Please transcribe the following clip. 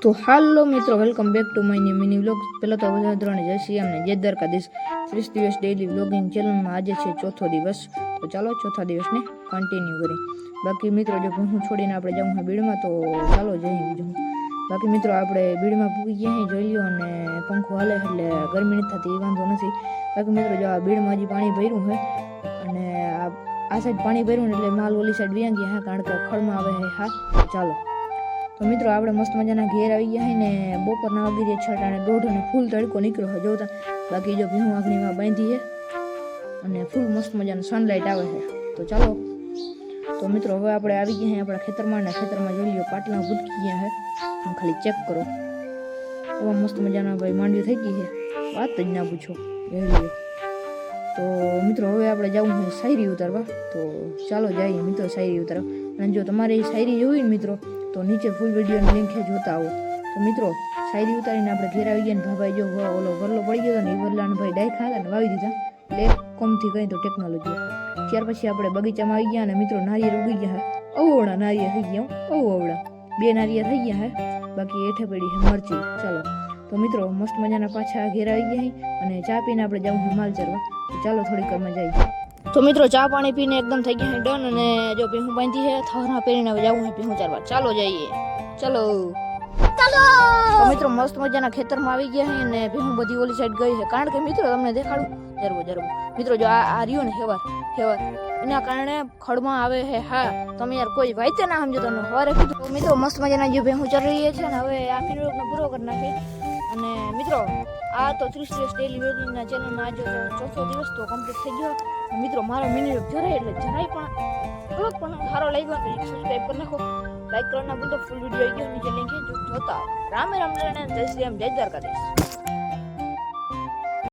તો હાલો મિત્રો, welcome back to my new mini vlog. પહેલાં તો બધા ધોરણે જય શ્રી રામ ને જય દ્વારકાધીશ. 30 દિવસ ડેઇલી વ્લોગિંગ ચેનલમાં આજે છે ચોથો દિવસ. તો ચાલો ચોથા દિવસને કન્ટિન્યુ કરી. બાકી મિત્રો, જો હું છોડીને આપણે જવું હોય બીડમાં, તો ચાલો જઈએ બીજું. બાકી મિત્રો, આપણે બીડમાં પૂગી ગયા જોઈ લ્યો, અને પંખો હાલે એટલે ગરમી નથી થતી, એ વાંધો નથી. બાકી મિત્રો, જો આ બીડમાં હજી પાણી ભર્યું છે, અને આ સાઈડ પાણી ભર્યું ને એટલે માલ ઓલી સાઈડ વ્યાં ગયા, કારણ કે ખળમાં આવે છે. હા ચાલો. તો મિત્રો, આપણે મસ્ત મજાના ઘેર આવી ગયા ને બપોરના વાગી ગયા 6 અને 1:30 અને ફૂલ તડકો નીકળ્યો હોય જોતા. બાકી જો ભીહું આંખણીમાં બાંધી છે અને ફૂલ મસ્ત મજાનું સનલાઇટ આવે છે. તો ચાલો. તો મિત્રો, હવે આપણે આવી ગયા આપણા ખેતરમાં, ને ખેતરમાં જોઈ લ્યો પાટલા ભૂટકી ગયા છે. તમે ખાલી ચેક કરો, એવા મસ્ત મજાના ભાઈ માંડવી થઈ ગઈ છે, વાત જ ના પૂછો. જોઈ લ્યો. તો મિત્રો, હવે આપણે જવું છે શાયરી ઉતારવા. તો ચાલો જઈએ મિત્રો શાયરી ઉતારવા. અને જો તમારે શાયરી જોવી ને મિત્રો, તો નીચે ફૂલ વિડીયોની લિંક જોતા આવો. તો મિત્રો, શાયરી ઉતારીને આપણે ઘેર આવી ગયા ને ભાભાઈ જો ઓલો વરલો પડી ગયો ને, એ વરલાને ભાઈ ડાય ખાતા ને વાવી દીધા. એટલે કોમથી કહી તો ટેકનોલોજી. ત્યાર પછી આપણે બગીચામાં આવી ગયા, અને મિત્રો નારિયેળ ઉગી ગયા. અવળા નારિયેળ થઈ ગયા, અવળા 2 નારિયેળ થઈ ગયા હે. બાકી એઠે પડી છે મરચી. ચાલો. તો મિત્રો, મસ્ત મજાના પાછા ઘેર આવી ગયા, અને ચા પીને આપણે જવું છે માલ ચરવા. તો ચાલો થોડીક વારમાં જઈએ. તો મિત્રો, ચા પાણી પીને એકદમ થઈ ગયા ડન, અને જો ભીહું બાંધી છે, થરના પહેરીને હવે જવું છે ભીહું ચારવા. ચાલો જઈએ. ચલો ચાલો. તો મિત્રો, મસ્ત મજાના ખેતરમાં આવી ગયા છે, અને ભીહું બધી ઓલી સાઈડ ગઈ છે, કારણ કે મિત્રો તમને દેખાડું જરવું મિત્રો, જો આ રહ્યું ને હેવાર એના કારણે ખડમાં આવે છે. હા, તમે યાર કોઈ વાયતે ના સમજો. તમને સવારે કીધું. તો મિત્રો, મસ્ત મજાના જે ભીહું ચરી રહી છે ને, હવે આ મિનિટનો પૂરો કરી નાખે. અને મિત્રો, આ તો 30 દિવસ ડેલી વ્લોગિંગના ચેનલમાં આજે ચોથો દિવસ તો કમ્પ્લીટ થઈ ગયો. મિત્રો, મારો મિની વ્લોગ જરાય પણ થોડોક પણ સારો લાગ્યો તો સબસ્ક્રાઈબ કરી નાખો, લાઈક કરવાના ભૂલતો. ફૂલ વિડીયો આવી ગયો નીચે લિંક જોતા. રામે રામ જય શ્રી રામ, જય દ્વારકાધીશ.